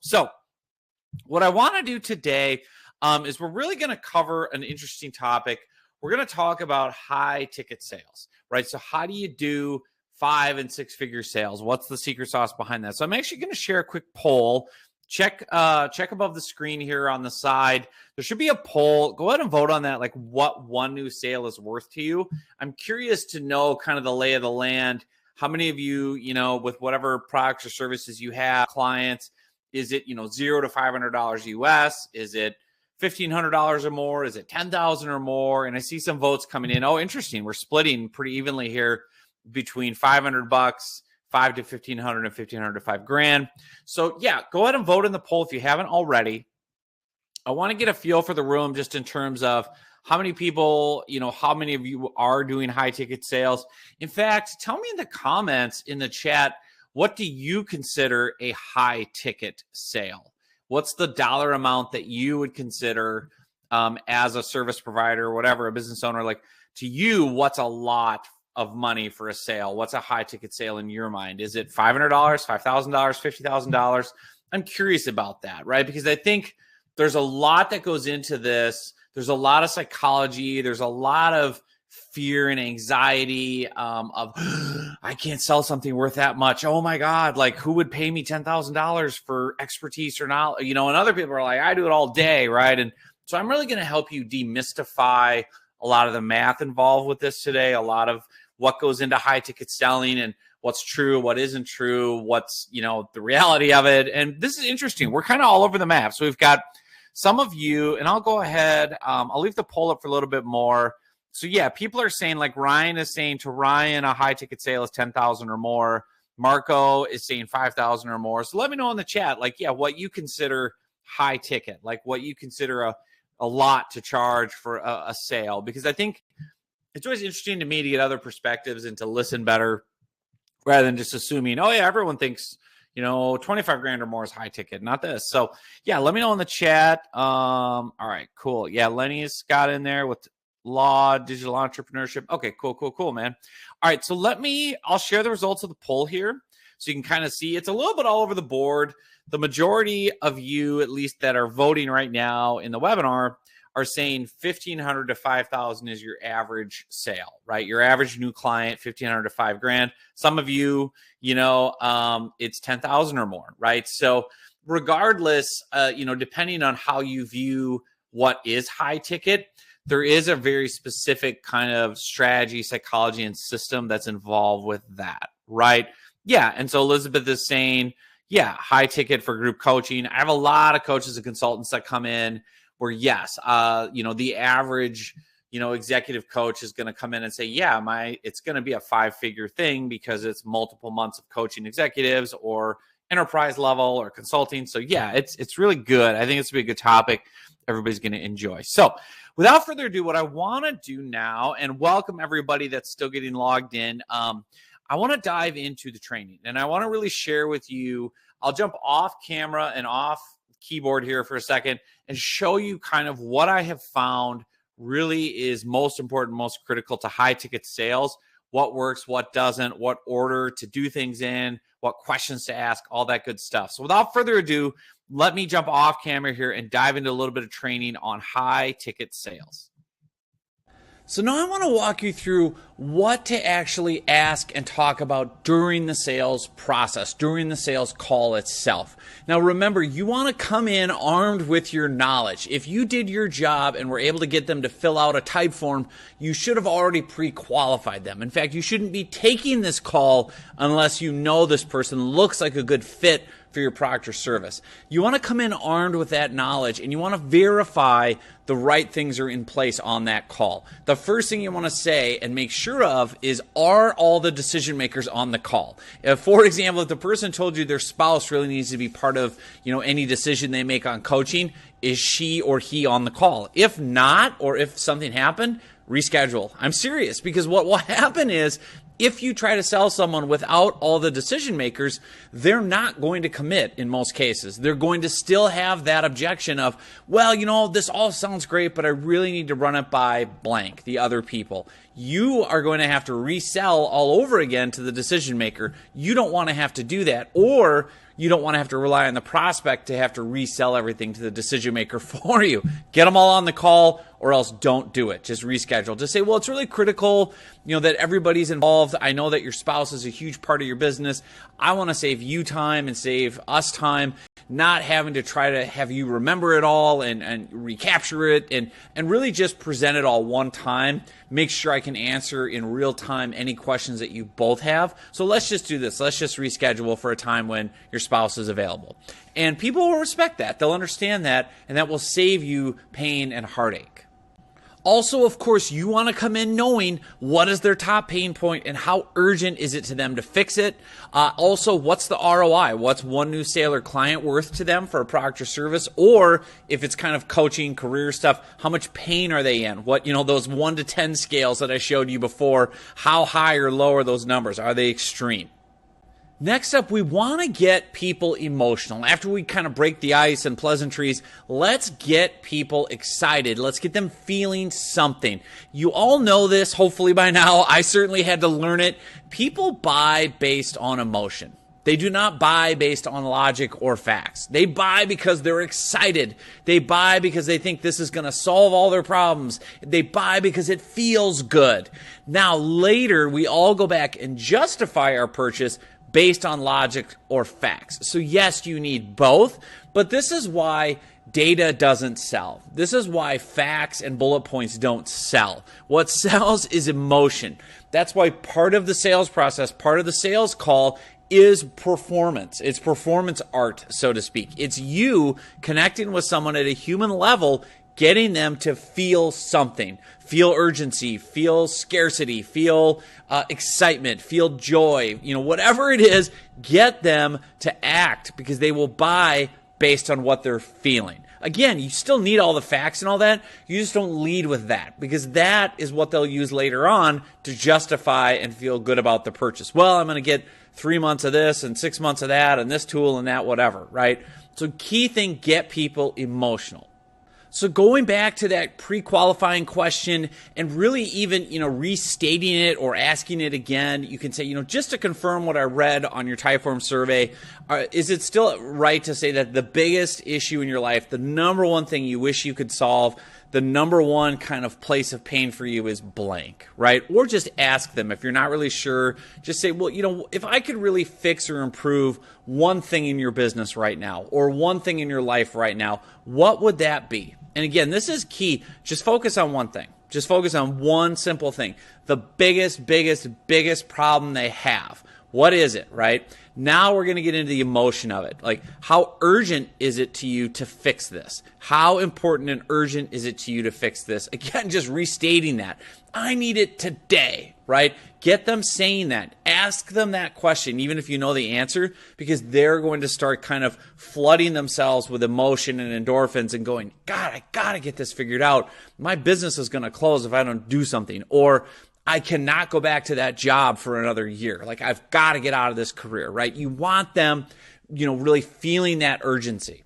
So what I want to do today is we're really going to cover an interesting topic. We're going to talk about high ticket sales, right? So how do you do 5 and 6 figure sales? What's the secret sauce behind that? So I'm actually going to share a quick poll. Check above the screen here on the side. There should be a poll. Go ahead and vote on that, like what one new sale is worth to you. I'm curious to know kind of the lay of the land. How many of you, with whatever products or services you have, clients, is it, $0 to $500 US? Is it $1,500 or more? Is it $10,000 or more? And I see some votes coming in. Oh, interesting. We're splitting pretty evenly here between $500, $5 to $1,500, and $1,500 to $5,000. So yeah, go ahead and vote in the poll if you haven't already. I want to get a feel for the room just in terms of how many people, how many of you are doing high ticket sales. In fact, tell me in the comments in the chat, what do you consider a high ticket sale? What's the dollar amount that you would consider as a service provider or whatever, a business owner? Like, to you, what's a lot of money for a sale? What's a high ticket sale in your mind? Is it $500, $5,000, $50,000? I'm curious about that, right? Because I think there's a lot that goes into this. There's a lot of psychology. There's a lot of fear and anxiety of I can't sell something worth that much. Oh my God, like who would pay me $10,000 for expertise or not? And other people are like, I do it all day, right? And so I'm really going to help you demystify a lot of the math involved with this today, a lot of what goes into high ticket selling and what's true, what isn't true, what's, the reality of it. And this is interesting. We're kind of all over the map. So we've got some of you, and I'll go ahead. I'll leave the poll up for a little bit more. So yeah, people are saying, like Ryan is saying, to Ryan, a high ticket sale is 10,000 or more. Marco is saying 5,000 or more. So let me know in the chat, like, yeah, what you consider high ticket, like what you consider a lot to charge for a sale, because I think it's always interesting to me to get other perspectives and to listen better rather than just assuming, oh yeah, everyone thinks, 25 grand or more is high ticket, not this. So yeah, let me know in the chat. All right, cool. Yeah, Lenny's got in there with law, digital entrepreneurship. Okay, cool, man. All right, so I'll share the results of the poll here so you can kind of see. It's a little bit all over the board. The majority of you, at least that are voting right now in the webinar, are saying 1,500 to 5,000 is your average sale, right? Your average new client, 1,500 to $5,000. Some of you, it's 10,000 or more, right? So regardless, depending on how you view what is high ticket, there is a very specific kind of strategy, psychology, and system that's involved with that, right? Yeah, and so Elizabeth is saying, yeah, high ticket for group coaching. I have a lot of coaches and consultants that come in where, yes, the average, executive coach is going to come in and say, yeah, it's going to be a 5-figure thing because it's multiple months of coaching executives or enterprise level or consulting. So yeah, it's really good. I think it's going to be a good topic everybody's going to enjoy. So without further ado, what I want to do now, and welcome everybody that's still getting logged in, I want to dive into the training, and I want to really share with you. I'll jump off camera and off keyboard here for a second and show you kind of what I have found really is most important, most critical to high ticket sales, what works, what doesn't, what order to do things in, what questions to ask, all that good stuff. So without further ado, let me jump off camera here and dive into a little bit of training on high ticket sales. So now I want to walk you through what to actually ask and talk about during the sales process, during the sales call itself. Now remember, you want to come in armed with your knowledge. If you did your job and were able to get them to fill out a type form, you should have already pre-qualified them. In fact, you shouldn't be taking this call unless you know this person looks like a good fit for your product or service. You want to come in armed with that knowledge, and you want to verify the right things are in place on that call. The first thing you want to say and make sure of is, are all the decision makers on the call? If, for example, if the person told you their spouse really needs to be part of, any decision they make on coaching, is she or he on the call? If not, or if something happened, reschedule. I'm serious, because what will happen is, if you try to sell someone without all the decision makers, they're not going to commit in most cases. They're going to still have that objection of, well, this all sounds great, but I really need to run it by blank, the other people. You are going to have to resell all over again to the decision maker. You don't want to have to do that. Or you don't want to have to rely on the prospect to have to resell everything to the decision maker for you. Get them all on the call, or else don't do it. Just reschedule. Just say, well, it's really critical, that everybody's involved. I know that your spouse is a huge part of your business. I want to save you time and save us time, not having to try to have you remember it all and recapture it and really just present it all one time. Make sure I can answer in real time any questions that you both have. So let's just do this. Let's just reschedule for a time when your spouse is available. And people will respect that. They'll understand that, and that will save you pain and heartache. Also, of course, you want to come in knowing what is their top pain point and how urgent is it to them to fix it. Also, what's the ROI? What's one new sale or client worth to them for a product or service? Or if it's kind of coaching, career stuff, how much pain are they in? What, those 1 to 10 scales that I showed you before, how high or low are those numbers? Are they extreme? Next up, we want to get people emotional. After we kind of break the ice and pleasantries, let's get people excited. Let's get them feeling something. You all know this, hopefully by now. I certainly had to learn it. People buy based on emotion. They do not buy based on logic or facts. They buy because they're excited. They buy because they think this is going to solve all their problems. They buy because it feels good. Now, later, we all go back and justify our purchase based on logic or facts. So yes, you need both, but this is why data doesn't sell. This is why facts and bullet points don't sell. What sells is emotion. That's why part of the sales process, part of the sales call is performance. It's performance art, so to speak. It's you connecting with someone at a human level, getting them to feel something, feel urgency, feel scarcity, feel excitement, feel joy, whatever it is, get them to act because they will buy based on what they're feeling. Again, you still need all the facts and all that. You just don't lead with that because that is what they'll use later on to justify and feel good about the purchase. Well, I'm going to get 3 months of this and 6 months of that and this tool and that, whatever, right? So key thing, get people emotional. So going back to that pre-qualifying question and really even, restating it or asking it again, you can say, just to confirm what I read on your Typeform survey, is it still right to say that the biggest issue in your life, the number one thing you wish you could solve, the number one kind of place of pain for you is blank, right? Or just ask them. If you're not really sure, just say, well, if I could really fix or improve one thing in your business right now or one thing in your life right now, what would that be? And again, this is key. Just focus on one thing. Just focus on one simple thing. The biggest problem they have. What is it, right? Now we're going to get into the emotion of it. Like, how urgent is it to you to fix this? How important and urgent is it to you to fix this? Again, just restating that. I need it today, right? Get them saying that. Ask them that question, even if you know the answer, because they're going to start kind of flooding themselves with emotion and endorphins and going, God, I got to get this figured out. My business is going to close if I don't do something. Or I cannot go back to that job for another year. Like, I've got to get out of this career, right? You want them, really feeling that urgency.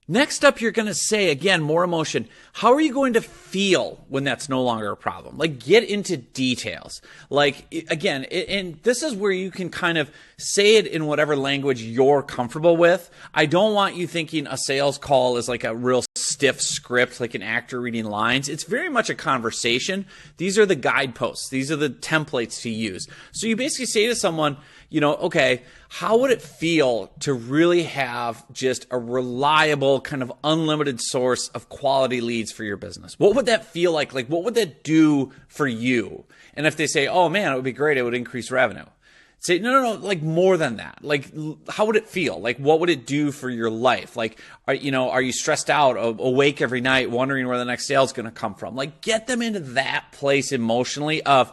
Next up, you're going to say, again, more emotion. How are you going to feel when that's no longer a problem? Like, get into details. Like, again, and this is where you can kind of say it in whatever language you're comfortable with. I don't want you thinking a sales call is like a real stiff script, like an actor reading lines. It's very much a conversation. These are the guideposts. These are the templates to use. So you basically say to someone, okay, how would it feel to really have just a reliable kind of unlimited source of quality leads for your business? What would that feel like? Like, what would that do for you? And if they say, oh man, it would be great, it would increase revenue. Say, no, like more than that. Like, how would it feel? Like, what would it do for your life? Like, are you stressed out, awake every night, wondering where the next sale is going to come from? Like, get them into that place emotionally of,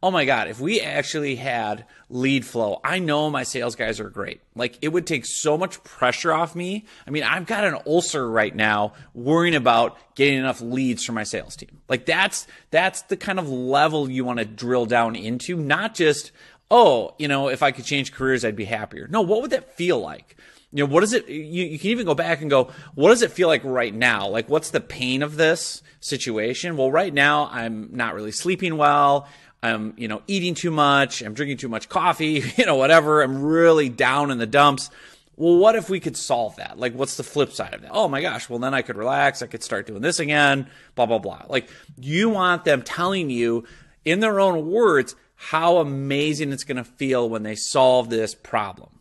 oh my God, if we actually had lead flow, I know my sales guys are great. Like, it would take so much pressure off me. I mean, I've got an ulcer right now worrying about getting enough leads for my sales team. Like, that's the kind of level you want to drill down into, not just, if I could change careers, I'd be happier. No, what would that feel like? What is it? You can even go back and go, what does it feel like right now? Like, what's the pain of this situation? Well, right now, I'm not really sleeping well. I'm, eating too much. I'm drinking too much coffee, whatever. I'm really down in the dumps. Well, what if we could solve that? Like, what's the flip side of that? Oh my gosh, well, then I could relax. I could start doing this again, blah, blah, blah. Like, you want them telling you in their own words how amazing it's going to feel when they solve this problem.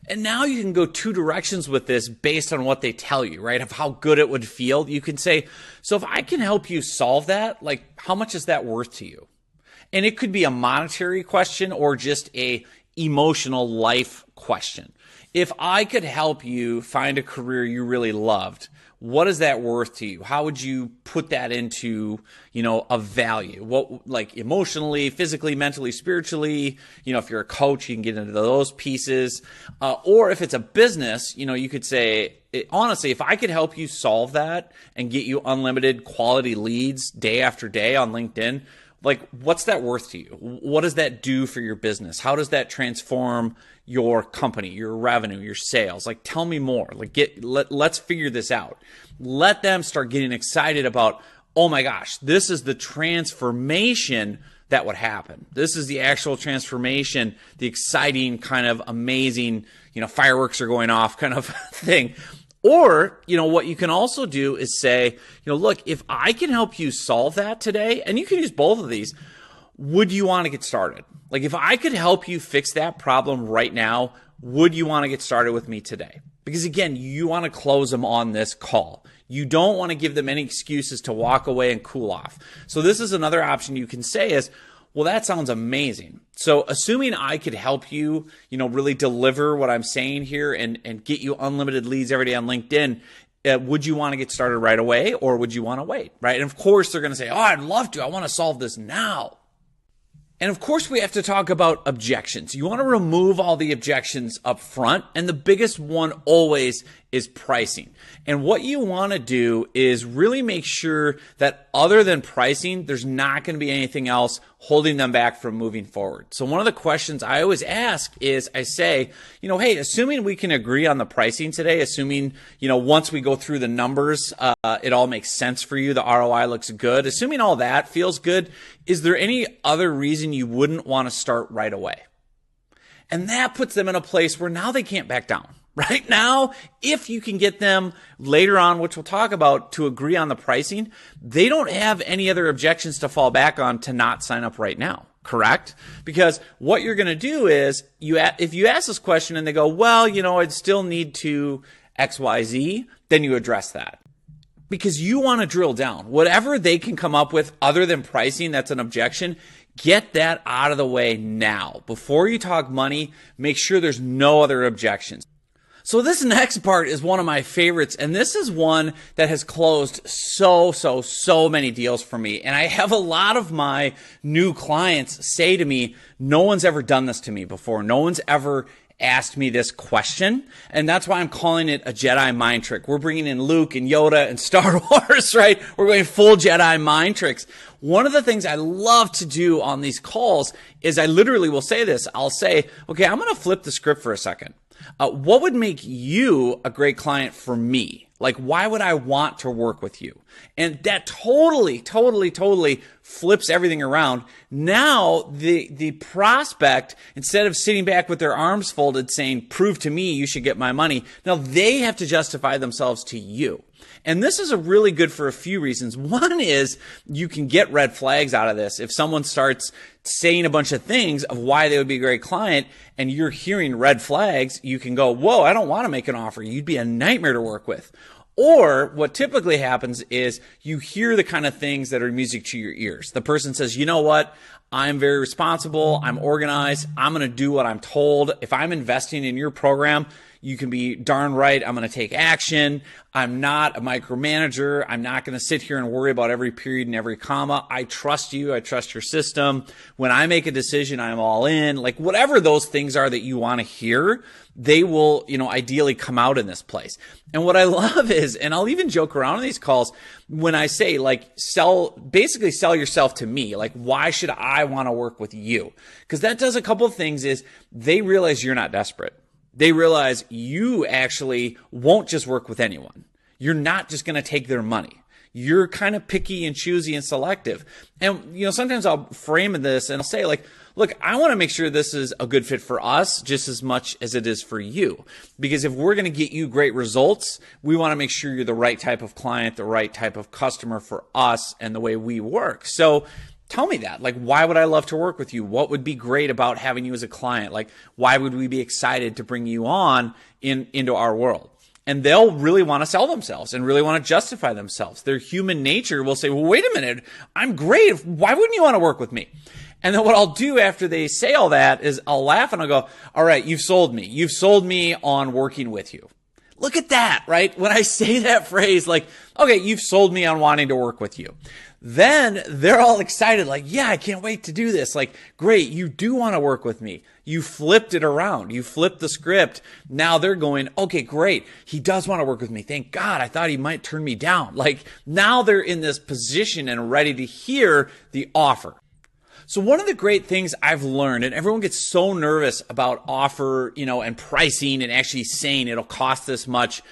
And now you can go two directions with this based on what they tell you, right? Of how good it would feel. You can say, so if I can help you solve that, like, how much is that worth to you? And it could be a monetary question or just a emotional life question. If I could help you find a career you really loved, what is that worth to you? How would you put that into, a value? What, like, emotionally, physically, mentally, spiritually? If you're a coach, you can get into those pieces. Or if it's a business, you could say, honestly, if I could help you solve that and get you unlimited quality leads day after day on LinkedIn, like, what's that worth to you? What does that do for your business? How does that transform your company, your revenue, your sales? Like, tell me more. Like, let's figure this out. Let them start getting excited about, oh my gosh, this is the transformation that would happen. This is the actual transformation, the exciting kind of amazing, fireworks are going off kind of thing. Or, what you can also do is say, look, if I can help you solve that today, and you can use both of these, would you want to get started? Like, if I could help you fix that problem right now, would you want to get started with me today? Because again, you want to close them on this call. You don't want to give them any excuses to walk away and cool off. So this is another option you can say is, well, that sounds amazing. So assuming I could help you, really deliver what I'm saying here and get you unlimited leads every day on LinkedIn, would you want to get started right away or would you want to wait, right? And of course, they're going to say, oh, I'd love to. I want to solve this now. And of course, we have to talk about objections. You want to remove all the objections up front. And the biggest one always is pricing. And what you want to do is really make sure that other than pricing, there's not going to be anything else holding them back from moving forward. So one of the questions I always ask is I say, hey, assuming we can agree on the pricing today, assuming, once we go through the numbers, it all makes sense for you, the ROI looks good, assuming all that feels good, is there any other reason you wouldn't want to start right away? And that puts them in a place where now they can't back down. Right now, if you can get them later on, which we'll talk about, to agree on the pricing, they don't have any other objections to fall back on to not sign up right now, correct? Because what you're going to do is, if you ask this question and they go, well, I'd still need to XYZ, then you address that. Because you want to drill down. Whatever they can come up with other than pricing that's an objection, get that out of the way now. Before you talk money, make sure there's no other objections. So this next part is one of my favorites, and this is one that has closed so many deals for me. And I have a lot of my new clients say to me, no one's ever done this to me before. No one's ever asked me this question. And that's why I'm calling it a Jedi mind trick. We're bringing in Luke and Yoda and Star Wars, right? We're going full Jedi mind tricks. One of the things I love to do on these calls is I literally will say this. I'll say, okay, I'm going to flip the script for a second. What would make you a great client for me? Like, why would I want to work with you? And that totally flips everything around. Now, the prospect, instead of sitting back with their arms folded saying, prove to me you should get my money, now they have to justify themselves to you. And this is really good for a few reasons. One is you can get red flags out of this. If someone starts saying a bunch of things of why they would be a great client and you're hearing red flags, you can go, whoa, I don't want to make an offer. You'd be a nightmare to work with. Or what typically happens is you hear the kind of things that are music to your ears. The person says, you know what? I'm very responsible. I'm organized. I'm going to do what I'm told. If I'm investing in your program, you can be darn right I'm going to take action. I'm not a micromanager. I'm not going to sit here and worry about every period and every comma. I trust you. I trust your system. When I make a decision, I'm all in. Like, whatever those things are that you want to hear, they will, ideally come out in this place. And what I love is, and I'll even joke around on these calls when I say, like, basically sell yourself to me. Like, why should I want to work with you? Because that does a couple of things is they realize you're not desperate. They realize you actually won't just work with anyone. You're not just going to take their money. You're kind of picky and choosy and selective. And, sometimes I'll frame this and I'll say, like, look, I want to make sure this is a good fit for us just as much as it is for you. Because if we're going to get you great results, we want to make sure you're the right type of client, the right type of customer for us and the way we work. So tell me that. Like, why would I love to work with you? What would be great about having you as a client? Like, why would we be excited to bring you on into our world? And they'll really want to sell themselves and really want to justify themselves. Their human nature will say, well, wait a minute, I'm great. Why wouldn't you want to work with me? And then what I'll do after they say all that is I'll laugh and I'll go, all right, you've sold me. You've sold me on working with you. Look at that, right? When I say that phrase, like, okay, you've sold me on wanting to work with you. Then they're all excited, like, yeah, I can't wait to do this. Like, great, you do want to work with me. You flipped it around. You flipped the script. Now they're going, okay, great. He does want to work with me. Thank God. I thought he might turn me down. Like, now they're in this position and ready to hear the offer. So one of the great things I've learned, and everyone gets so nervous about offer, and pricing and actually saying it'll cost this much,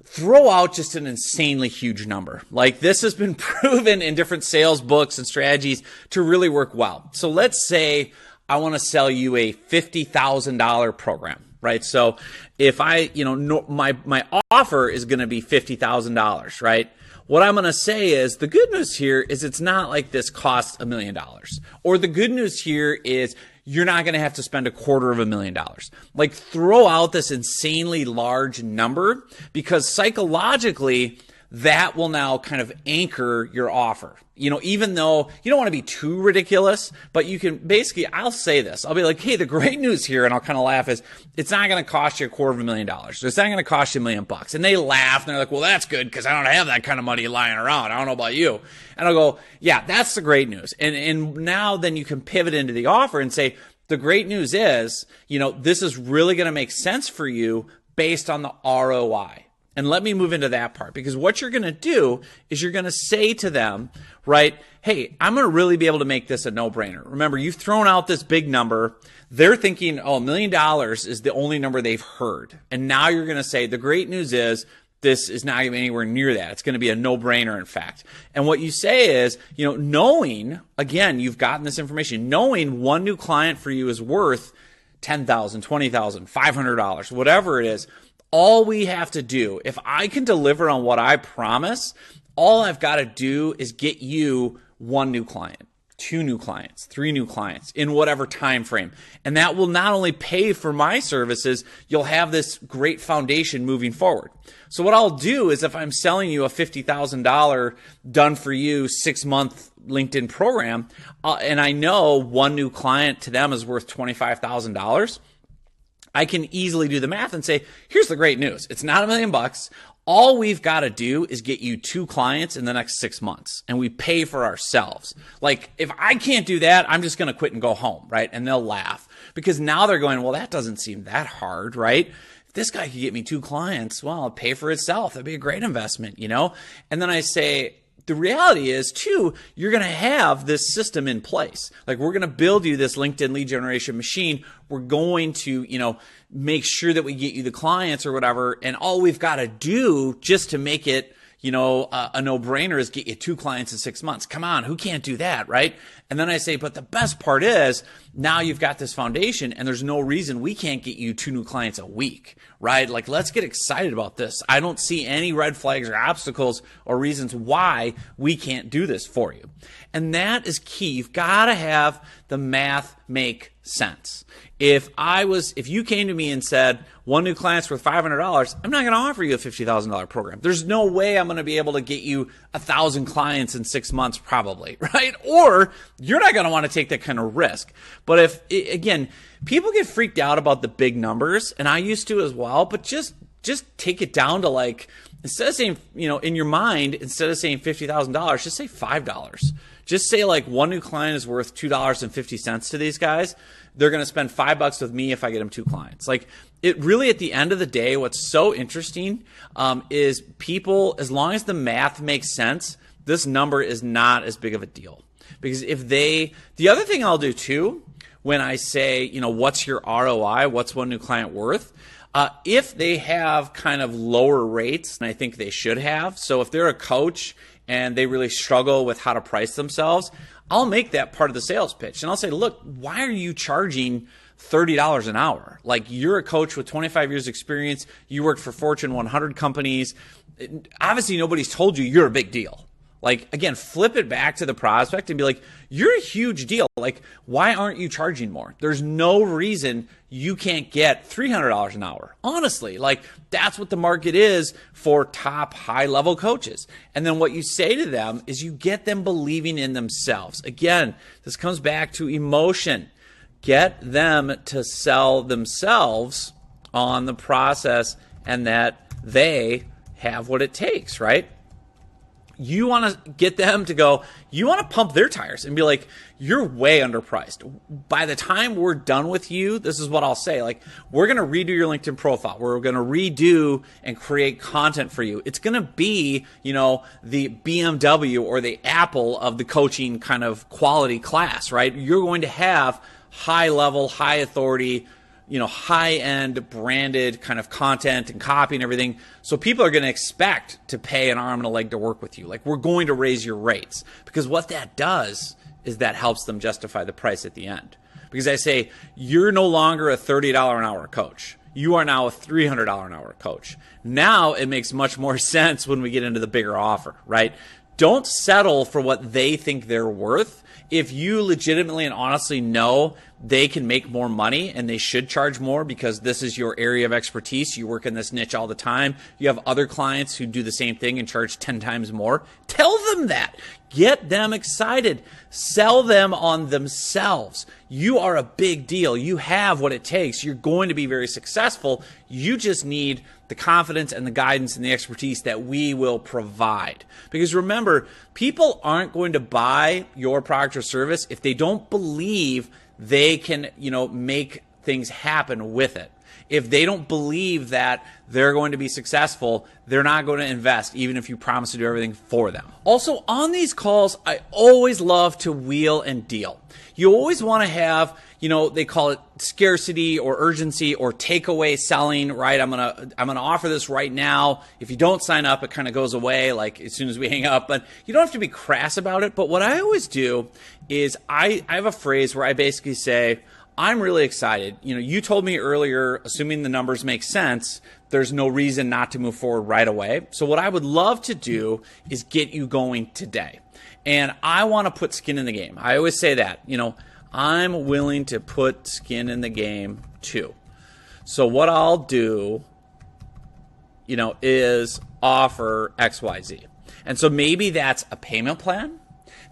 throw out just an insanely huge number. Like, this has been proven in different sales books and strategies to really work well. So let's say I want to sell you a $50,000 program, right? So if my offer is going to be $50,000, right? What I'm going to say is the good news here is it's not like this costs $1 million. Or the good news here is you're not going to have to spend $250,000. Like, throw out this insanely large number, because psychologically that will now kind of anchor your offer. Even though you don't want to be too ridiculous, but you can basically, I'll say this. I'll be like, hey, the great news here, and I'll kind of laugh, is it's not going to cost you $250,000. It's not going to cost you $1 million. And they laugh and they're like, well, that's good because I don't have that kind of money lying around. I don't know about you. And I'll go, yeah, that's the great news. And now then you can pivot into the offer and say, the great news is, this is really going to make sense for you based on the ROI. And let me move into that part, because what you're going to do is you're going to say to them, right, hey, I'm going to really be able to make this a no-brainer. Remember, you've thrown out this big number. They're thinking, oh, $1 million is the only number they've heard. And now you're going to say, the great news is this is not even anywhere near that. It's going to be a no-brainer, in fact. And what you say is, knowing, again, you've gotten this information, knowing one new client for you is worth $10,000, $20,000, $500, whatever it is. All we have to do, if I can deliver on what I promise, all I've got to do is get you one new client, 2 new clients, 3 new clients in whatever time frame. And that will not only pay for my services, you'll have this great foundation moving forward. So what I'll do is, if I'm selling you a $50,000 done for you 6-month LinkedIn program, and I know one new client to them is worth $25,000, I can easily do the math and say, here's the great news. It's not $1 million. All we've got to do is get you 2 clients in the next 6 months, and we pay for ourselves. Like, if I can't do that, I'm just going to quit and go home, right? And they'll laugh, because now they're going, well, that doesn't seem that hard, right? If this guy could get me 2 clients, well, it'll pay for itself. That'd be a great investment, And then I say, the reality is, too, you're going to have this system in place. Like, we're going to build you this LinkedIn lead generation machine. We're going to, make sure that we get you the clients or whatever. And all we've got to do just to make it, a no-brainer is get you 2 clients in 6 months. Come on, who can't do that, right? And then I say, but the best part is now you've got this foundation, and there's no reason we can't get you 2 new clients a week, right? Like, let's get excited about this. I don't see any red flags or obstacles or reasons why we can't do this for you. And that is key. You've got to have the math make sense. If you came to me and said, 1 new client's worth $500, I'm not going to offer you a $50,000 program. There's no way I'm going to be able to get you 1,000 clients in 6 months, probably, right? Or you're not going to want to take that kind of risk. But again, people get freaked out about the big numbers, and I used to as well, but just take it down to, like, instead of saying, in your mind, instead of saying $50,000, just say $5. Just say, like, 1 new client is worth $2.50 to these guys. They're going to spend $5 with me if I get them 2 clients. Like, it really, at the end of the day, what's so interesting is people, as long as the math makes sense, this number is not as big of a deal. Because the other thing I'll do too, when I say, what's your ROI, what's one new client worth, If they have kind of lower rates than I think they should have, so if they're a coach and they really struggle with how to price themselves, I'll make that part of the sales pitch. And I'll say, look, why are you charging $30 an hour? Like, you're a coach with 25 years experience. You worked for Fortune 100 companies. Obviously, nobody's told you you're a big deal. Like, again, flip it back to the prospect and be like, you're a huge deal. Like, why aren't you charging more? There's no reason you can't get $300 an hour. Honestly, like, that's what the market is for top high-level coaches. And then what you say to them is you get them believing in themselves. Again, this comes back to emotion. Get them to sell themselves on the process and that they have what it takes, right? You want to get them to go, you want to pump their tires and be like, you're way underpriced. By the time we're done with you, this is what I'll say. Like, we're going to redo your LinkedIn profile. We're going to redo and create content for you. It's going to be, the BMW or the Apple of the coaching kind of quality class, right? You're going to have high level, high authority, high-end branded kind of content and copy and everything. So people are going to expect to pay an arm and a leg to work with you. Like, we're going to raise your rates, because what that does is that helps them justify the price at the end. Because I say, you're no longer a $30 an hour coach. You are now a $300 an hour coach. Now it makes much more sense when we get into the bigger offer, right? Don't settle for what they think they're worth. If you legitimately and honestly know they can make more money and they should charge more because this is your area of expertise, you work in this niche all the time, you have other clients who do the same thing and charge 10 times more, tell them that. Get them excited. Sell them on themselves. You are a big deal. You have what it takes. You're going to be very successful. You just need the confidence and the guidance and the expertise that we will provide. Because remember, people aren't going to buy your product or service if they don't believe they can, make things happen with it. If they don't believe that they're going to be successful, they're not going to invest, even if you promise to do everything for them. Also, on these calls, I always love to wheel and deal. You always want to have, they call it scarcity or urgency or takeaway selling, right? I'm gonna offer this right now. If you don't sign up, it kind of goes away like as soon as we hang up. But you don't have to be crass about it. But what I always do is I have a phrase where I basically say, I'm really excited. You told me earlier, assuming the numbers make sense, there's no reason not to move forward right away. So what I would love to do is get you going today. And I want to put skin in the game. I always say that, I'm willing to put skin in the game too. So what I'll do, is offer XYZ. And so maybe that's a payment plan.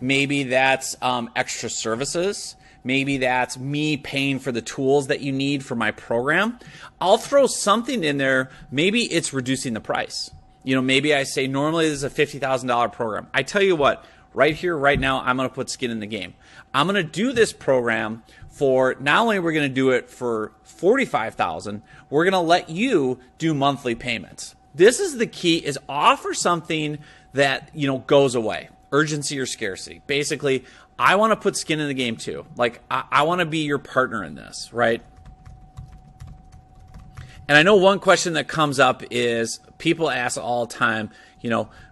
Maybe that's extra services. Maybe that's me paying for the tools that you need for my program. I'll throw something in there. Maybe it's reducing the price. Maybe I say normally this is a $50,000 program. I tell you what, right here, right now, I'm going to put skin in the game. I'm going to do this program for, not only we're going to do it for $45,000, we're going to let you do monthly payments. This is the key, is offer something that, goes away. Urgency or scarcity. Basically, I want to put skin in the game too. Like, I want to be your partner in this, right? And I know one question that comes up is people ask all the time,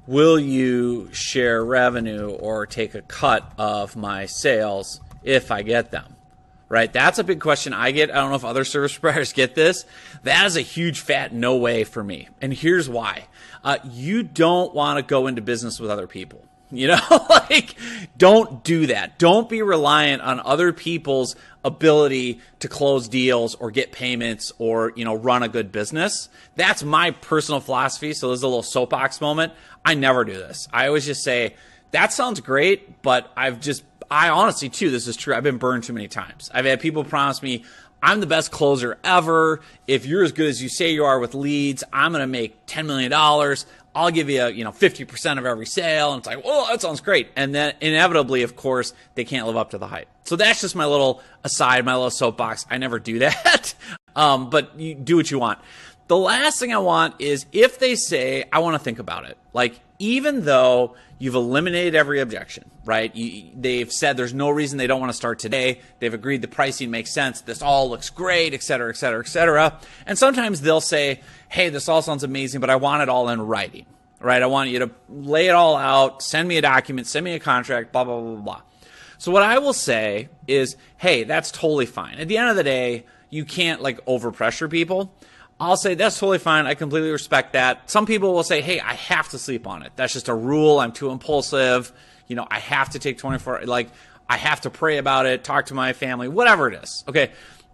will you share revenue or take a cut of my sales if I get them, right? That's a big question I get. I don't know if other service providers get this. That is a huge fat no way for me. And here's why. You don't want to go into business with other people. Don't do that. Don't be reliant on other people's ability to close deals or get payments or, run a good business. That's my personal philosophy. So there's a little soapbox moment. I never do this. I always just say, that sounds great, but I honestly too, this is true. I've been burned too many times. I've had people promise me, I'm the best closer ever. If you're as good as you say you are with leads, I'm going to make $10 million. I'll give you, 50% of every sale. And it's like, oh, that sounds great. And then inevitably, of course, they can't live up to the hype. So that's just my little aside, my little soapbox. I never do that. But you do what you want. The last thing I want is if they say, I want to think about it. Like, even though you've eliminated every objection, right? They've said there's no reason they don't want to start today. They've agreed the pricing makes sense. This all looks great, et cetera, et cetera, et cetera. And sometimes they'll say, hey, this all sounds amazing, but I want it all in writing, right? I want you to lay it all out, send me a document, send me a contract, blah, blah, blah, blah, blah. So what I will say is, hey, that's totally fine. At the end of the day, you can't like overpressure people. I'll say that's totally fine. I completely respect that. Some people will say, hey, I have to sleep on it. That's just a rule. I'm too impulsive. I have to take 24, like I have to pray about it, talk to my family, whatever it is. Okay.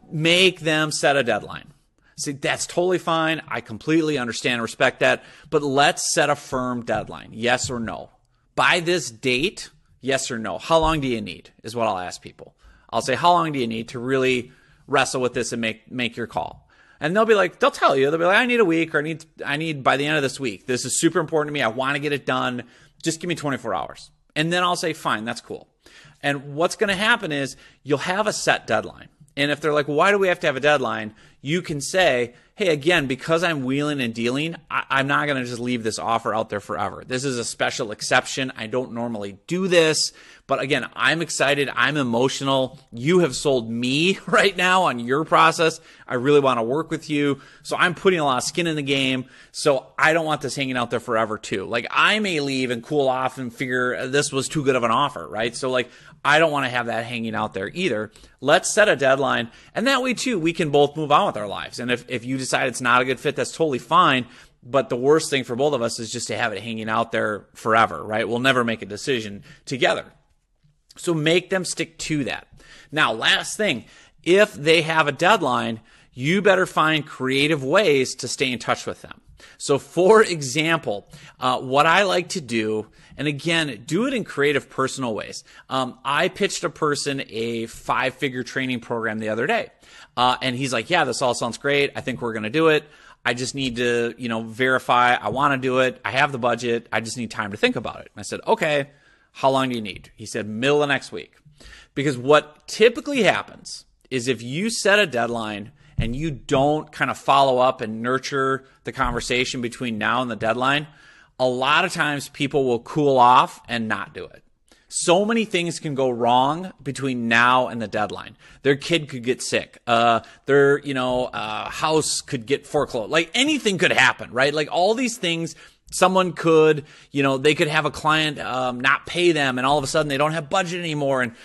Make them set a deadline. See, that's totally fine. I completely understand and respect that. But let's set a firm deadline. Yes or no. By this date, yes or no. How long do you need is what I'll ask people. I'll say, how long do you need to really wrestle with this and make your call? And they'll tell you, I need a week, or I need by the end of this week. This is super important to me. I want to get it done. Just give me 24 hours. And then I'll say, fine, that's cool. And what's going to happen is you'll have a set deadline. And if they're like, why do we have to have a deadline? You can say, hey, again, because I'm wheeling and dealing, I'm not going to just leave this offer out there forever. This is a special exception. I don't normally do this. But again, I'm excited. I'm emotional. You have sold me right now on your process. I really want to work with you. So I'm putting a lot of skin in the game. So I don't want this hanging out there forever too. Like, I may leave and cool off and figure this was too good of an offer, right? So like, I don't want to have that hanging out there either. Let's set a deadline. And that way too, we can both move on with our lives. And if you decide it's not a good fit, that's totally fine. But the worst thing for both of us is just to have it hanging out there forever, right? We'll never make a decision together. So make them stick to that. Now, last thing, if they have a deadline, you better find creative ways to stay in touch with them. So for example, what I like to do, and again, do it in creative, personal ways. I pitched a person a 5-figure training program the other day. And he's like, yeah, this all sounds great. I think we're going to do it. I just need to, verify. I want to do it. I have the budget. I just need time to think about it. And I said, okay, how long do you need? He said, middle of next week. Because what typically happens is if you set a deadline and you don't kind of follow up and nurture the conversation between now and the deadline, a lot of times people will cool off and not do it. So many things can go wrong between now and the deadline. Their kid could get sick. Their house could get foreclosed. Like, anything could happen, right? Like, all these things. Someone could, they could have a client not pay them, and all of a sudden they don't have budget anymore, and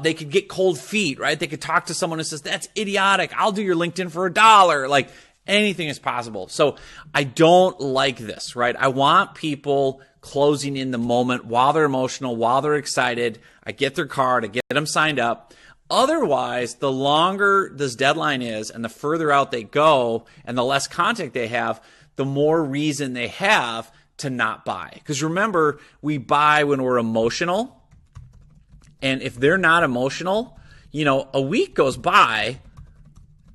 they could get cold feet, right? They could talk to someone who says, that's idiotic. I'll do your LinkedIn for $1. Like, anything is possible. So I don't like this, right? I want people closing in the moment while they're emotional, while they're excited. I get their card, I get them signed up. Otherwise, the longer this deadline is and the further out they go and the less contact they have, the more reason they have to not buy. Because remember, we buy when we're emotional. And if they're not emotional, a week goes by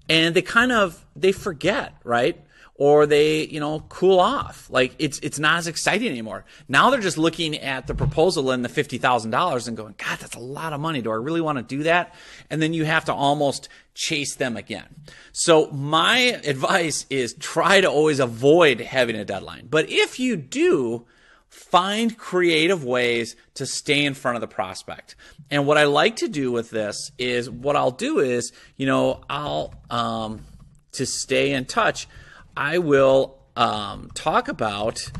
and they forget, right? Or they, cool off. Like, it's not as exciting anymore. Now they're just looking at the proposal and the $50,000 and going, God, that's a lot of money. Do I really want to do that? And then you have to almost chase them again. So my advice is try to always avoid having a deadline. But if you do, find creative ways to stay in front of the prospect. And what I like to do with this is, what I'll do is, I'll, to stay in touch, I will talk about,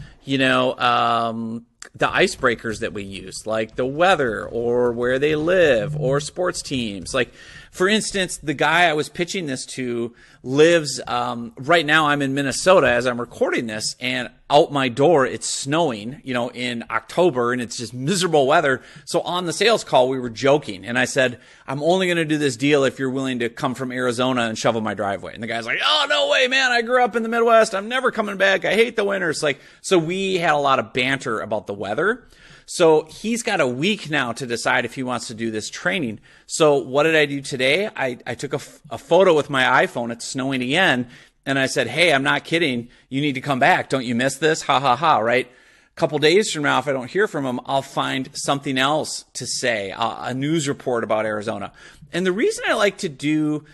the icebreakers that we use, like the weather or where they live or sports teams. Like, for instance, the guy I was pitching this to lives, right now I'm in Minnesota as I'm recording this, and out my door it's snowing, in October, and it's just miserable weather. So on the sales call, we were joking, and I said, I'm only going to do this deal if you're willing to come from Arizona and shovel my driveway. And the guy's like, oh, no way, man. I grew up in the Midwest. I'm never coming back. I hate the winters. So we had a lot of banter about the weather. So he's got a week now to decide if he wants to do this training. So what did I do today? I took a photo with my iPhone. It's snowing again. And I said, hey, I'm not kidding. You need to come back. Don't you miss this? Ha, ha, ha, right? A couple days from now, if I don't hear from them, I'll find something else to say, a news report about Arizona. And the reason I like to do,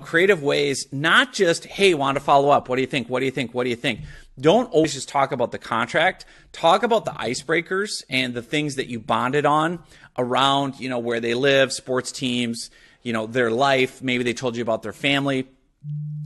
creative ways, not just, hey, want to follow up. What do you think? What do you think? What do you think? Don't always just talk about the contract. Talk about the icebreakers and the things that you bonded on around, where they live, sports teams, their life. Maybe they told you about their family,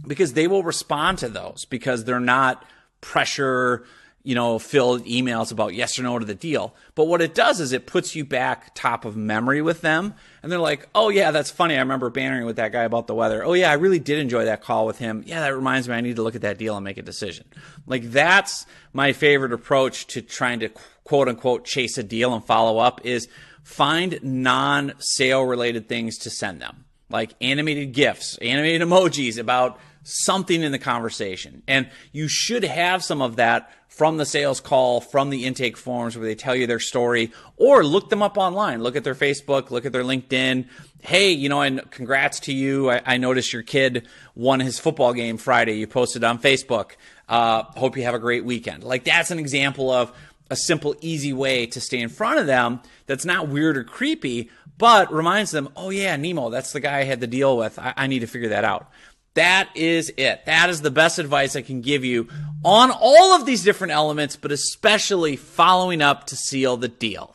because they will respond to those, because they're not pressure, filled emails about yes or no to the deal. But what it does is it puts you back top of memory with them. And they're like, oh yeah, that's funny. I remember bantering with that guy about the weather. Oh yeah, I really did enjoy that call with him. Yeah, that reminds me, I need to look at that deal and make a decision. Like, that's my favorite approach to trying to quote unquote chase a deal and follow up, is find non-sale related things to send them, like animated GIFs, animated emojis about something in the conversation. And you should have some of that from the sales call, from the intake forms where they tell you their story, or look them up online. Look at their Facebook, look at their LinkedIn. Hey, and congrats to you. I noticed your kid won his football game Friday. You posted on Facebook. Hope you have a great weekend. Like, that's an example of a simple, easy way to stay in front of them that's not weird or creepy, but reminds them, oh yeah, Nemo, that's the guy I had the deal with. I need to figure that out. That is it. That is the best advice I can give you on all of these different elements, but especially following up to seal the deal.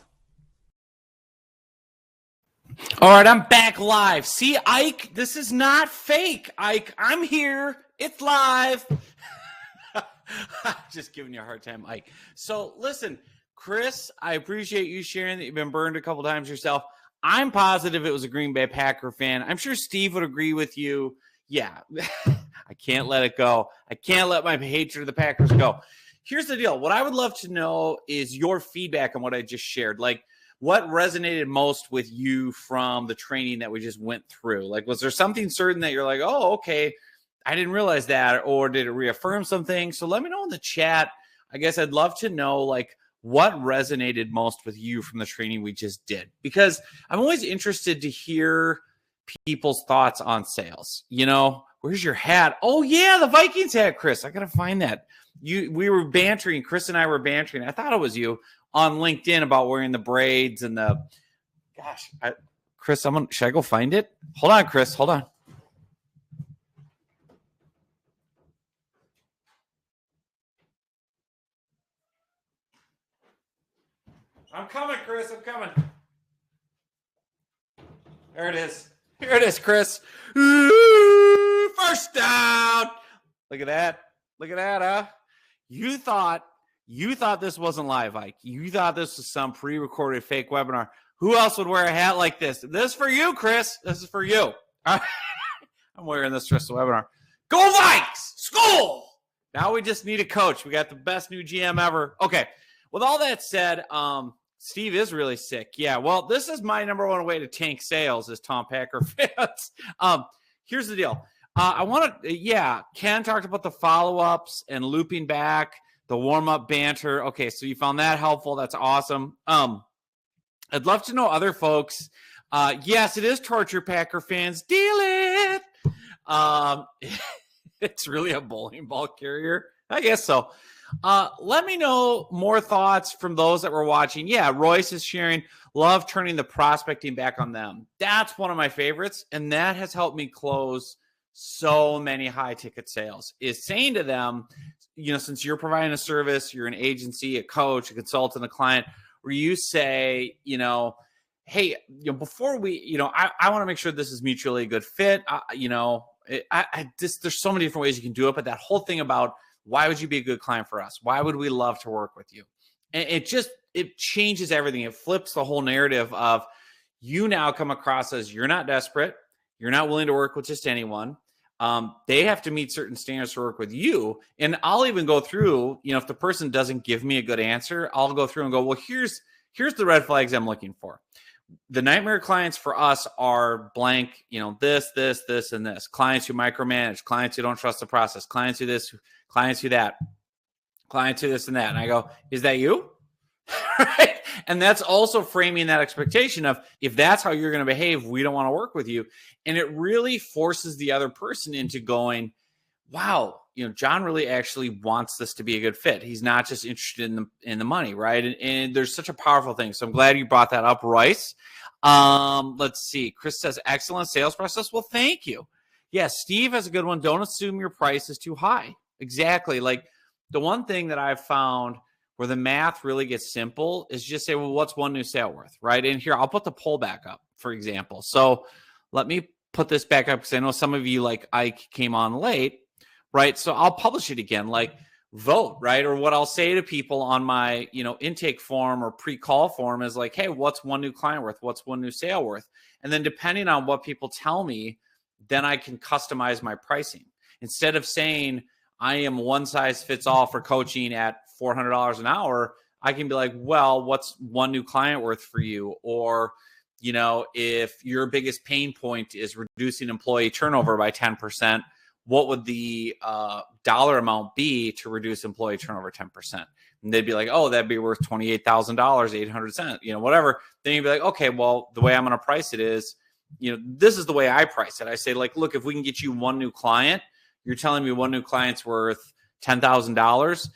All right, I'm back live. See, Ike, this is not fake. Ike, I'm here. It's live. Just giving you a hard time, Ike. So listen, Chris, I appreciate you sharing that you've been burned a couple times yourself. I'm positive it was a Green Bay Packer fan. I'm sure Steve would agree with you. Yeah, I can't let it go. I can't let my hatred of the Packers go. Here's the deal. What I would love to know is your feedback on what I just shared. Like, what resonated most with you from the training that we just went through? Like, was there something certain that you're like, oh, okay, I didn't realize that, or did it reaffirm something? So let me know in the chat. I guess I'd love to know, like, what resonated most with you from the training we just did, because I'm always interested to hear people's thoughts on sales. Where's your hat? Oh yeah, the Vikings hat, Chris. I gotta find that. We were bantering. Chris and I were bantering. I thought it was you on LinkedIn about wearing the braids and the. Gosh, Chris, should I go find it? Hold on, Chris. Hold on. I'm coming, Chris. I'm coming. There it is. Here it is, Chris. Ooh, first down. Look at that. Look at that, huh? You thought this wasn't live, Ike. You thought this was some pre-recorded fake webinar. Who else would wear a hat like this? This is for you, Chris. This is for you. I'm wearing this for the webinar. Go Vikes! School! Now we just need a coach. We got the best new GM ever. Okay. With all that said, Steve is really sick. Yeah, well, this is my number one way to tank sales as Tom Packer fans. Here's the deal. I want to, Ken talked about the follow-ups and looping back, the warm-up banter. Okay, so you found that helpful. That's awesome. I'd love to know other folks. Yes, it is torture, Packer fans. Deal it. It's really a bowling ball carrier. I guess so. Let me know more thoughts from those that were watching. Yeah, Royce is sharing, love turning the prospecting back on them. That's one of my favorites, and that has helped me close so many high-ticket sales, is saying to them, since you're providing a service, you're an agency, a coach, a consultant, a client, where you say, hey, before we, I want to make sure this is mutually a good fit. There's so many different ways you can do it, but that whole thing about, why would you be a good client for us? Why would we love to work with you? And it changes everything. It flips the whole narrative of, you now come across as you're not desperate. You're not willing to work with just anyone. They have to meet certain standards to work with you. And I'll even go through, if the person doesn't give me a good answer, I'll go through and go, well, here's the red flags I'm looking for. The nightmare clients for us are blank, this, and this. Clients who micromanage, clients who don't trust the process, clients who this, clients who that, clients who this and that. And I go, is that you? Right? And that's also framing that expectation of, if that's how you're going to behave, we don't want to work with you. And it really forces the other person into going, wow, John really actually wants this to be a good fit. He's not just interested in the money, right? And there's such a powerful thing. So I'm glad you brought that up, Royce. Let's see. Chris says, excellent sales process. Well, thank you. Yeah, Steve has a good one. Don't assume your price is too high. Exactly. Like the one thing that I've found where the math really gets simple is just say, well, what's one new sale worth, right? And here, I'll put the poll back up, for example. So let me put this back up because I know some of you, like Ike, came on late, right? So I'll publish it again, like vote, right? Or what I'll say to people on my, intake form or pre-call form is like, hey, what's one new client worth? What's one new sale worth? And then depending on what people tell me, then I can customize my pricing. Instead of saying I am one size fits all for coaching at $400 an hour, I can be like, well, what's one new client worth for you? Or, if your biggest pain point is reducing employee turnover by 10%, what would the dollar amount be to reduce employee turnover 10%? And they'd be like, oh, that'd be worth $28,000, 800 cents, whatever. Then you'd be like, okay, well, the way I'm going to price it is, this is the way I price it. I say, like, look, if we can get you one new client, you're telling me one new client's worth $10,000.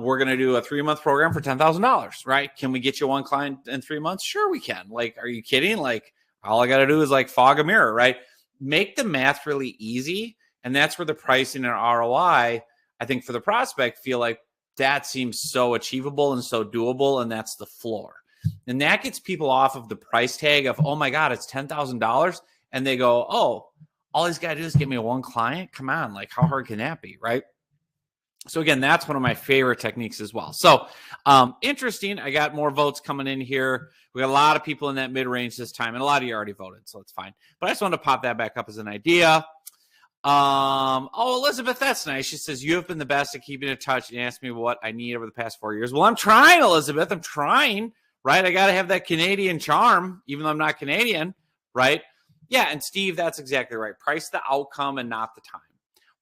We're going to do a 3-month program for $10,000, right? Can we get you one client in 3 months? Sure, we can. Like, are you kidding? Like, all I got to do is like fog a mirror, right? Make the math really easy. And that's where the pricing and ROI, I think for the prospect, feel like that seems so achievable and so doable. And that's the floor. And that gets people off of the price tag of, oh my God, it's $10,000. And they go, oh, all he's got to do is get me one client. Come on. Like, how hard can that be? Right. So again, that's one of my favorite techniques as well. So interesting. I got more votes coming in here. We got a lot of people in that mid-range this time, and a lot of you already voted, so it's fine. But I just wanted to pop that back up as an idea. Oh, Elizabeth, that's nice. She says, you have been the best at keeping in touch and asked me what I need over the past 4 years. Well, I'm trying, Elizabeth. I'm trying, right? I got to have that Canadian charm, even though I'm not Canadian, right? Yeah, and Steve, that's exactly right. Price the outcome and not the time,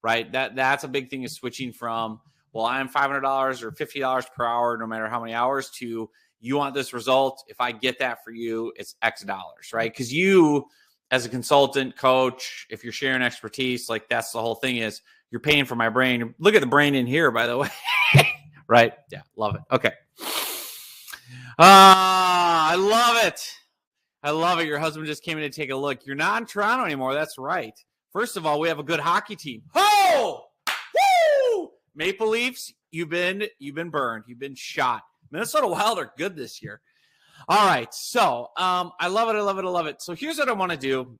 right? That's a big thing, is switching from, well, I'm $500 or $50 per hour, no matter how many hours, to you want this result. If I get that for you, it's X dollars, right? Because you, as a consultant, coach, if you're sharing expertise, like that's the whole thing, is you're paying for my brain. Look at the brain in here, by the way, right? Yeah, love it. Okay. I love it. I love it. Your husband just came in to take a look. You're not in Toronto anymore. That's right. First of all, we have a good hockey team. Oh, woo! Maple Leafs, you've been burned. You've been shot. Minnesota Wild are good this year. All right. So I love it. I love it. I love it. So here's what I want to do.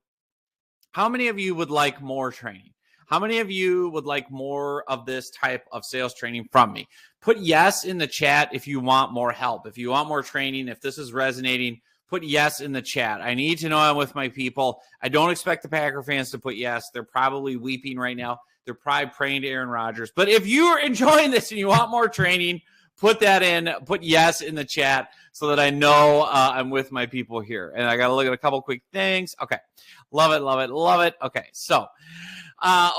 How many of you would like more training? How many of you would like more of this type of sales training from me? Put yes in the chat if you want more help. If you want more training, if this is resonating, put yes in the chat. I need to know I'm with my people. I don't expect the Packer fans to put yes. They're probably weeping right now. They're probably praying to Aaron Rodgers. But if you are enjoying this and you want more training, put that in. Put yes in the chat so that I know I'm with my people here. And I got to look at a couple quick things. Okay. Love it, love it, love it. Okay. So,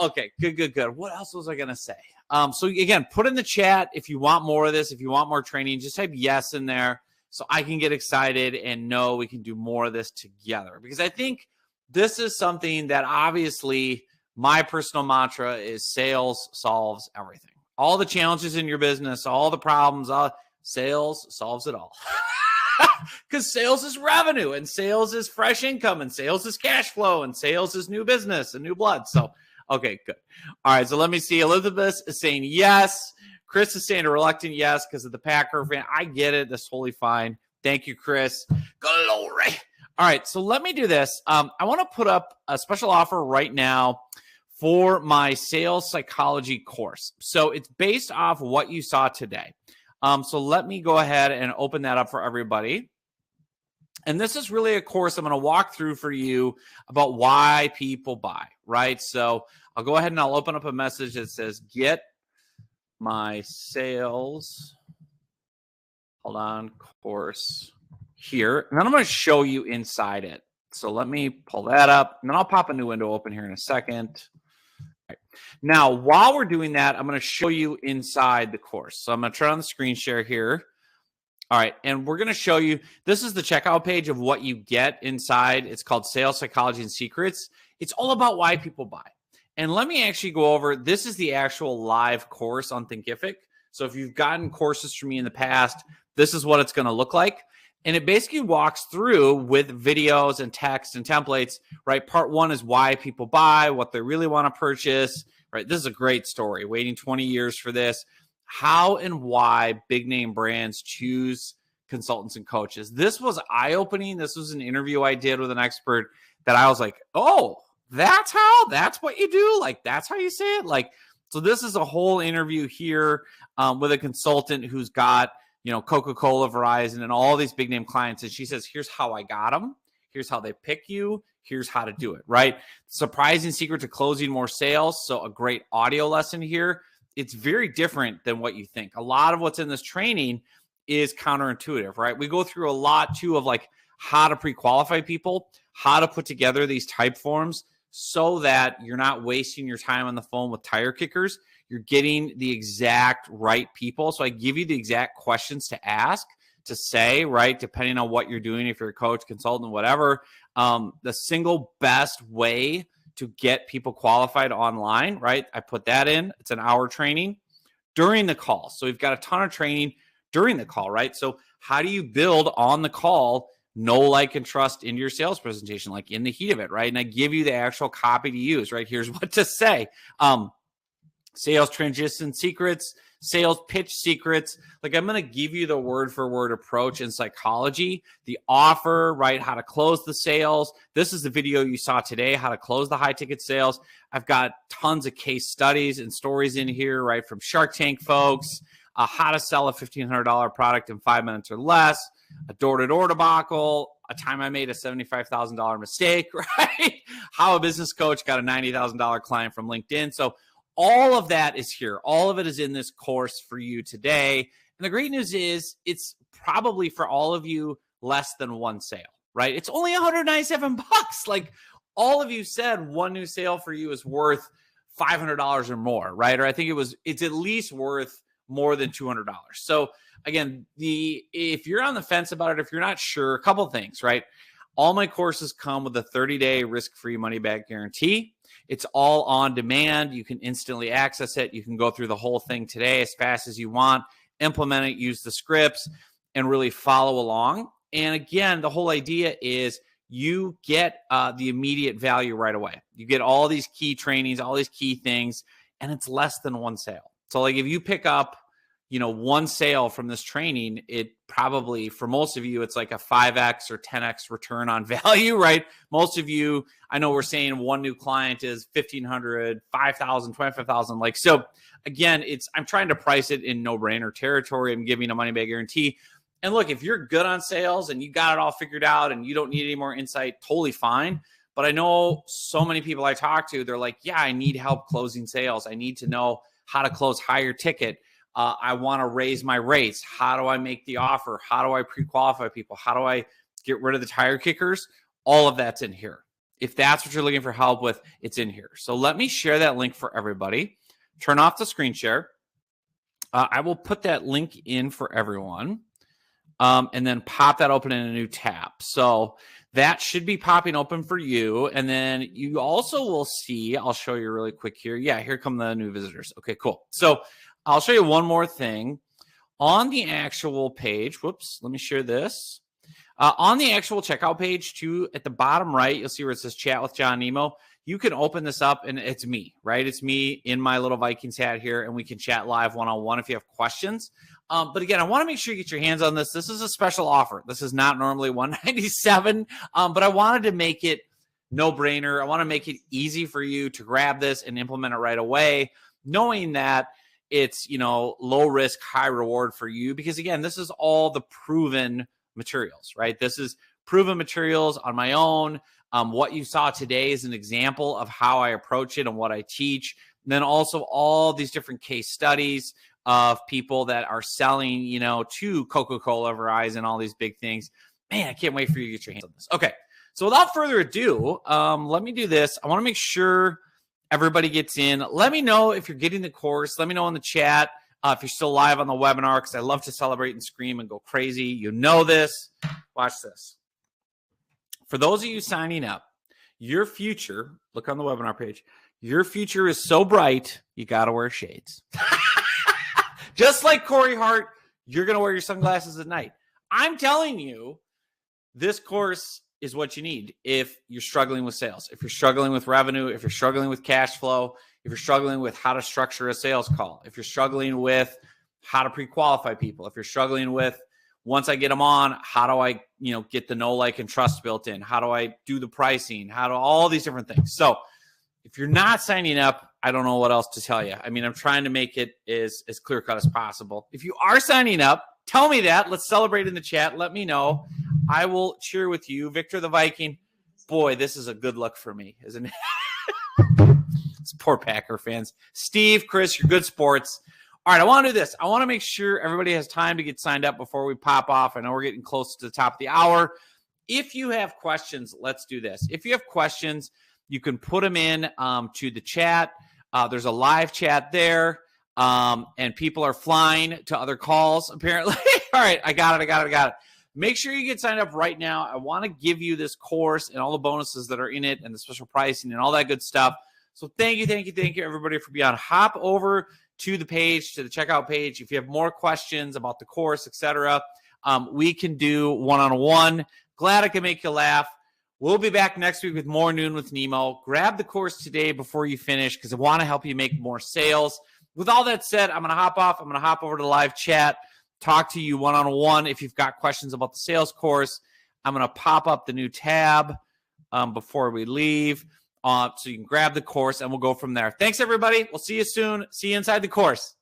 okay. Good. What else was I going to say? So again, put in the chat if you want more of this, if you want more training, just type yes in there so I can get excited and know we can do more of this together. Because I think this is something that obviously my personal mantra is sales solves everything. All the challenges in your business, all the problems, sales solves it all. Because sales is revenue, and sales is fresh income, and sales is cash flow, and sales is new business and new blood. So, okay, good. All right, so let me see. Elizabeth is saying yes. Chris is saying a reluctant yes because of the Packer fan. I get it. That's totally fine. Thank you, Chris. Glory. All right, so let me do this. I want to put up a special offer right now for my sales psychology course. So it's based off what you saw today. So let me go ahead and open that up for everybody. And this is really a course I'm going to walk through for you about why people buy, right? So I'll go ahead and I'll open up a message that says, get my sales, course here. And then I'm going to show you inside it. So let me pull that up, and then I'll pop a new window open here in a second. Right. Now, while we're doing that, I'm going to show you inside the course. So I'm going to turn on the screen share here. All right, and we're going to show you, this is the checkout page of what you get inside. It's called Sales Psychology and Secrets. It's all about why people buy. And let me actually go over, this is the actual live course on Thinkific. So if you've gotten courses from me in the past, this is what it's going to look like. And it basically walks through with videos and text and templates, right? Part one is why people buy, what they really want to purchase, right? This is a great story, waiting 20 years for this. How and why big name brands choose consultants and coaches. This was eye-opening. This was an interview I did with an expert that I was like, oh, that's what you do. Like, that's how you say it. Like, so this is a whole interview here with a consultant who's got, Coca-Cola, Verizon, and all these big name clients. And she says, here's how I got them. Here's how they pick you. Here's how to do it, right? Surprising secret to closing more sales. So a great audio lesson here. It's very different than what you think. A lot of what's in this training is counterintuitive, right? We go through a lot too of like how to pre-qualify people, how to put together these type forms so that you're not wasting your time on the phone with tire kickers. You're getting the exact right people. So I give you the exact questions to ask, to say, right? Depending on what you're doing, if you're a coach, consultant, whatever, the single best way to get people qualified online, right? I put that in. It's an hour training during the call. So we've got a ton of training during the call, right? So how do you build on the call, know, like, and trust into your sales presentation, like in the heat of it, right? And I give you the actual copy to use, right? Here's what to say. Sales transition secrets, sales pitch secrets. Like, I'm going to give you the word for word approach in psychology, the offer, right? How to close the sales. This is the video you saw today, how to close the high ticket sales. I've got tons of case studies and stories in here, right? From Shark Tank folks, how to sell a $1,500 product in 5 minutes or less, a door-to-door debacle, a time I made a $75,000 mistake, right? How a business coach got a $90,000 client from LinkedIn. So all of that is here. All of it is in this course for you today. And the great news is it's probably for all of you less than one sale, right? It's only $197. Like, all of you said one new sale for you is worth $500 or more, right? Or I think it's at least worth more than $200. So again, if you're on the fence about it, if you're not sure, a couple things, right? All my courses come with a 30-day risk-free money-back guarantee. It's all on demand. You can instantly access it. You can go through the whole thing today as fast as you want, implement it, use the scripts, and really follow along. And again, the whole idea is you get the immediate value right away. You get all these key trainings, all these key things, and it's less than one sale. So like if you pick up, one sale from this training, it probably, for most of you, it's like a 5X or 10X return on value, right? Most of you, I know we're saying one new client is $1,500, $5,000, $25,000. Like, so again, I'm trying to price it in no-brainer territory. I'm giving a money back guarantee. And look, if you're good on sales and you got it all figured out and you don't need any more insight, totally fine. But I know so many people I talk to, they're like, yeah, I need help closing sales. I need to know how to close higher ticket. I want to raise my rates. How do I make the offer? How do I pre-qualify people? How do I get rid of the tire kickers? All of that's in here. If that's what you're looking for help with, it's in here. So let me share that link for everybody. Turn off the screen share. I will put that link in for everyone and then pop that open in a new tab. So that should be popping open for you. And then you also will see, I'll show you really quick here. Yeah, here come the new visitors. Okay, cool. So I'll show you one more thing. On the actual page, whoops, let me share this. On the actual checkout page, too, at the bottom right, you'll see where it says Chat with John Nemo. You can open this up, and it's me, right? It's me in my little Vikings hat here, and we can chat live one-on-one if you have questions. But again, I want to make sure you get your hands on this. This is a special offer. This is not normally $197, but I wanted to make it no-brainer. I want to make it easy for you to grab this and implement it right away, knowing that it's, low risk, high reward for you. Because again, this is all the proven materials, right? This is proven materials on my own. What you saw today is an example of how I approach it and what I teach. And then also all these different case studies of people that are selling, to Coca-Cola, Verizon, all these big things. Man, I can't wait for you to get your hands on this. Okay. So without further ado, let me do this. I want to make sure everybody gets in. Let me know if you're getting the course. Let me know in the chat if you're still live on the webinar, because I love to celebrate and scream and go crazy. You know this. Watch this. For those of you signing up, your future, look on the webinar page, Your future is so bright, you got to wear shades. Just like Corey Hart, you're going to wear your sunglasses at night. I'm telling you, this course is what you need if you're struggling with sales, if you're struggling with revenue, if you're struggling with cash flow, if you're struggling with how to structure a sales call, if you're struggling with how to pre-qualify people, if you're struggling with, once I get them on, how do I, get the know, like, and trust built in? How do I do the pricing? How do all these different things? So if you're not signing up, I don't know what else to tell you. I mean, I'm trying to make it as clear cut as possible. If you are signing up, tell me that. Let's celebrate in the chat. Let me know. I will cheer with you. Victor the Viking. Boy, this is a good look for me, isn't it? It's poor Packer fans. Steve, Chris, you're good sports. All right, I want to do this. I want to make sure everybody has time to get signed up before we pop off. I know we're getting close to the top of the hour. If you have questions, let's do this. If you have questions, you can put them in to the chat. There's a live chat there, and people are flying to other calls, apparently. All right, I got it. Make sure you get signed up right now. I want to give you this course and all the bonuses that are in it and the special pricing and all that good stuff. So thank you, everybody, for being on. Hop over to the page, to the checkout page. If you have more questions about the course, etc., we can do one-on-one. Glad I can make you laugh. We'll be back next week with more Noon with Nemo. Grab the course today before you finish because I want to help you make more sales. With all that said, I'm going to hop off. I'm going to hop over to live chat, talk to you one-on-one. If you've got questions about the sales course, I'm going to pop up the new tab before we leave. So you can grab the course, and we'll go from there. Thanks, everybody. We'll see you soon. See you inside the course.